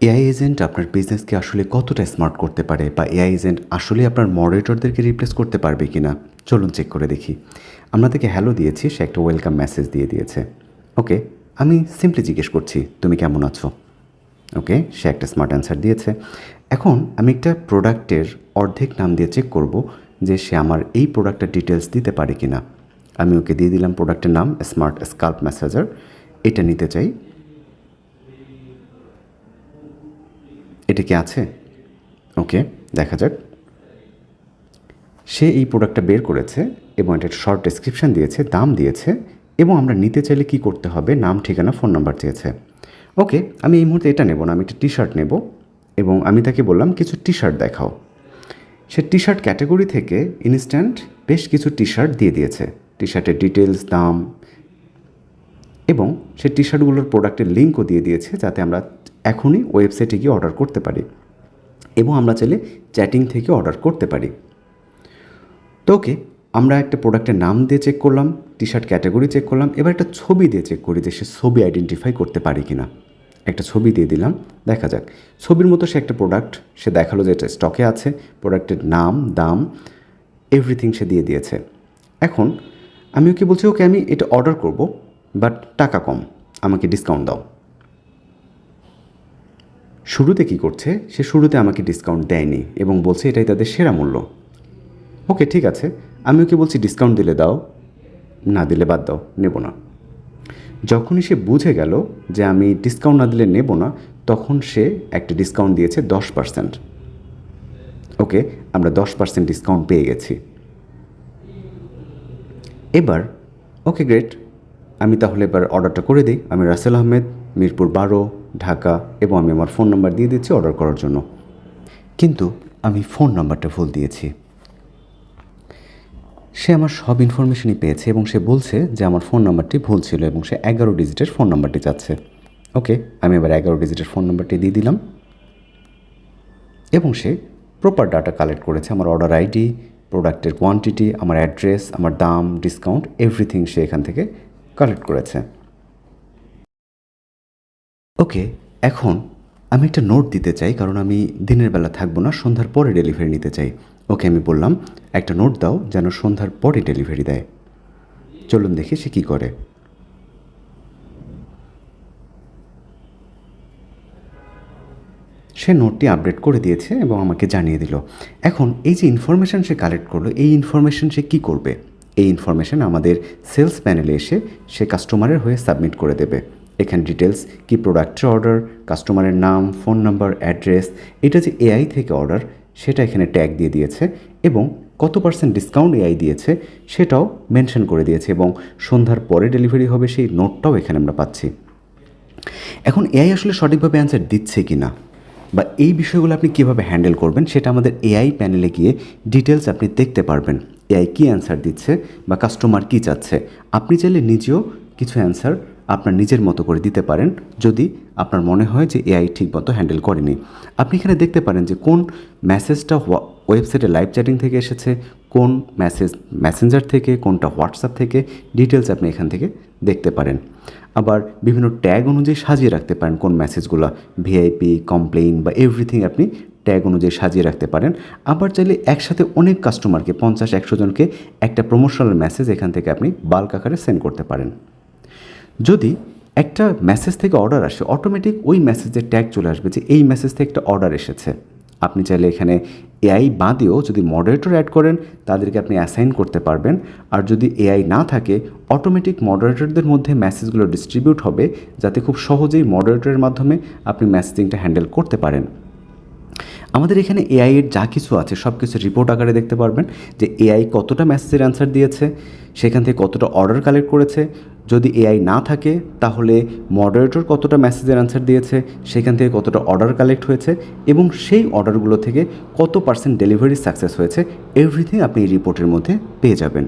AI agent আপনার বিজনেসকে আসলে কতটা স্মার্ট করতে পারে বা এআই এজেন্ট আসলে আপনার মডারেটরদেরকে রিপ্লেস করতে পারবে কি না চলুন চেক করে দেখি। আমরা তাকে হ্যালো দিয়েছি, সে একটা ওয়েলকাম মেসেজ দিয়ে দিয়েছে। ওকে, আমি সিম্পলি জিজ্ঞেস করছি তুমি কেমন আছো। ওকে, সে একটা স্মার্ট অ্যান্সার দিয়েছে। এখন আমি একটা প্রোডাক্টের অর্ধেক নাম দিয়ে চেক করব যে সে আমার এই প্রোডাক্টের ডিটেলস দিতে পারে কি না। আমি ওকে দিয়ে দিলাম প্রোডাক্টের নাম স্মার্ট স্কাল্প ম্যাসাজার, এটা নিতে চাই। এটা কি আছে? ওকে, দেখা যাক। সে এই প্রোডাক্টটা বের করেছে এবং এটা শর্ট ডেসক্রিপশান দিয়েছে, দাম দিয়েছে এবং আমরা নিতে চাইলে কি করতে হবে, নাম, ঠিকানা, ফোন নাম্বার চেয়েছে। ওকে, আমি এই মুহূর্তে এটা নেব না, আমি একটা টি শার্ট নেব এবং আমি তাকে বললাম কিছু টি শার্ট দেখাও। সে টি শার্ট ক্যাটাগরি থেকে ইনস্ট্যান্ট বেশ কিছু টি শার্ট দিয়ে দিয়েছে, টি শার্টের ডিটেলস, দাম এবং সে টি শার্টগুলোর প্রোডাক্টের লিঙ্কও দিয়ে দিয়েছে যাতে আমরা এখনই ওয়েবসাইটে গিয়ে অর্ডার করতে পারি এবং আমরা চাইলে চ্যাটিং থেকে অর্ডার করতে পারি। তো ওকে, আমরা একটা প্রোডাক্টের নাম দিয়ে চেক করলাম, টি শার্ট ক্যাটাগরি চেক করলাম, এবার একটা ছবি দিয়ে চেক করি যে সে ছবি আইডেন্টিফাই করতে পারে কি না। একটা ছবি দিয়ে দিলাম, দেখা যাক। ছবির মতো সে একটা প্রোডাক্ট সে দেখালো যে এটা স্টকে আছে, প্রোডাক্টের নাম, দাম, এভরিথিং সে দিয়ে দিয়েছে। এখন আমি ওকে বলছি ওকে আমি এটা অর্ডার করব, বাট টাকা কম, আমাকে ডিসকাউন্ট দাও। শুরুতে কি করছে, সে শুরুতে আমাকে ডিসকাউন্ট দেয়নি এবং বলছে এটাই তাদের সেরা মূল্য। ওকে, ঠিক আছে, আমি ওকে বলছি ডিসকাউন্ট দিলে দাও, না দিলে বাদ দাও, নেব না। যখনই সে বুঝে গেল যে আমি ডিসকাউন্ট না দিলে নেব না, তখন সে একটা ডিসকাউন্ট দিয়েছে 10%। ওকে, আমরা 10% ডিসকাউন্ট পেয়ে গেছি। এবার ওকে গ্রেট, আমি তাহলে এবার অর্ডারটা করে দিই। আমি রাসেল আহমেদ, মিরপুর 12, ঢাকা, এবং আমি আমার ফোন নাম্বার দিয়ে দিচ্ছি অর্ডার করার জন্য। কিন্তু আমি ফোন নাম্বারটা ভুল দিয়েছি। সে আমার সব ইনফরমেশনই পেয়েছে এবং সে বলছে যে আমার ফোন নাম্বারটি ভুল ছিল এবং সে 11 ডিজিটের ফোন নাম্বারটি চাচ্ছে। ওকে, আমি এবার 11 ডিজিটের ফোন নাম্বারটি দিয়ে দিলাম এবং সে প্রপার ডাটা কালেক্ট করেছে, আমার অর্ডার আইডি, প্রোডাক্টের কোয়ান্টিটি, আমার অ্যাড্রেস, আমার দাম, ডিসকাউন্ট, এভরিথিং সে এখান থেকে কালেক্ট করেছে। ওকে, এখন আমি একটা নোট দিতে চাই কারণ আমি দিনের বেলা থাকবো না, সন্ধ্যার পরে ডেলিভারি নিতে চাই। ওকে, আমি বললাম একটা নোট দাও যেন সন্ধ্যার পরে ডেলিভারি দেয়। চলুন দেখি সে কী করে। সে নোটটি আপডেট করে দিয়েছে এবং আমাকে জানিয়ে দিল। এখন এই যে ইনফরমেশান সে কালেক্ট করলো, এই ইনফরমেশান সে কী করবে? এই ইনফরমেশান আমাদের সেলস প্যানেলে এসে সে কাস্টমারের হয়ে সাবমিট করে দেবে। এখানে ডিটেলস কি, প্রোডাক্টের অর্ডার, কাস্টমারের নাম, ফোন নাম্বার, অ্যাড্রেস, এটা যে এআই থেকে অর্ডার সেটা এখানে ট্যাগ দিয়ে দিয়েছে এবং কত পার্সেন্ট ডিসকাউন্ট এআই দিয়েছে সেটাও মেনশন করে দিয়েছে এবং সন্ধ্যার পরে ডেলিভারি হবে সেই নোটটাও এখানে আমরা পাচ্ছি। এখন এআই আসলে সঠিকভাবে অ্যান্সার দিচ্ছে কি না বা এই বিষয়গুলো আপনি কীভাবে হ্যান্ডেল করবেন সেটা আমাদের এআই প্যানেলে গিয়ে ডিটেলস আপনি দেখতে পারবেন। এআই কী অ্যান্সার দিচ্ছে বা কাস্টমার কী চাচ্ছে। আপনি চাইলে নিজেও কিছু অ্যান্সার আপনার নিজের মতো করে দিতে পারেন যদি আপনার মনে হয় যে এআই ঠিকমতো হ্যান্ডেল করেনি। আপনি এখানে দেখতে পারেন যে কোন মেসেজটা ওয়েবসাইটে লাইভ চ্যাটিং থেকে এসেছে, কোন মেসেজ মেসেঞ্জার থেকে, কোনটা হোয়াটসঅ্যাপ থেকে, ডিটেলস আপনি এখান থেকে দেখতে পারেন। আবার বিভিন্ন ট্যাগ অনুযায়ী সাজিয়ে রাখতে পারেন কোন মেসেজগুলো, ভিআইপি, কমপ্লেইন বা এভরিথিং আপনি ট্যাগ অনুযায়ী সাজিয়ে রাখতে পারেন। আবার চাইলে একসাথে অনেক কাস্টমারকে 50-100 জনকে একটা প্রমোশনাল মেসেজ এখান থেকে আপনি বাল্ক আকারে সেন্ড করতে পারেন। যদি একটা মেসেজ থেকে অর্ডার আসে, অটোমেটিক ওই মেসেজের ট্যাগ চলে আসবে যে এই মেসেজ থেকে একটা অর্ডার এসেছে। আপনি চাইলে এখানে এআই বাদেও যদি মডারেটর অ্যাড করেন তাদেরকে আপনি অ্যাসাইন করতে পারবেন। আর যদি এআই না থাকে, অটোমেটিক মডারেটরদের মধ্যে মেসেজগুলো ডিস্ট্রিবিউট হবে যাতে খুব সহজেই মডারেটরের মাধ্যমে আপনি মেসেজিংটা হ্যান্ডেল করতে পারেন। আমাদের এখানে এআইয়ের যা কিছু আছে সব কিছু রিপোর্ট আকারে দেখতে পারবেন যে এআই কতটা মেসেজের অ্যান্সার দিয়েছে, সেখান থেকে কতটা অর্ডার কালেক্ট করেছে। যদি এআই না থাকে তাহলে মডারেটর কতটা মেসেজের অ্যান্সার দিয়েছে, সেখান থেকে কতটা অর্ডার কালেক্ট হয়েছে এবং সেই অর্ডারগুলো থেকে কত পার্সেন্ট ডেলিভারি সাকসেস হয়েছে, এভরিথিং আপনি এই রিপোর্টের মধ্যে পেয়ে যাবেন।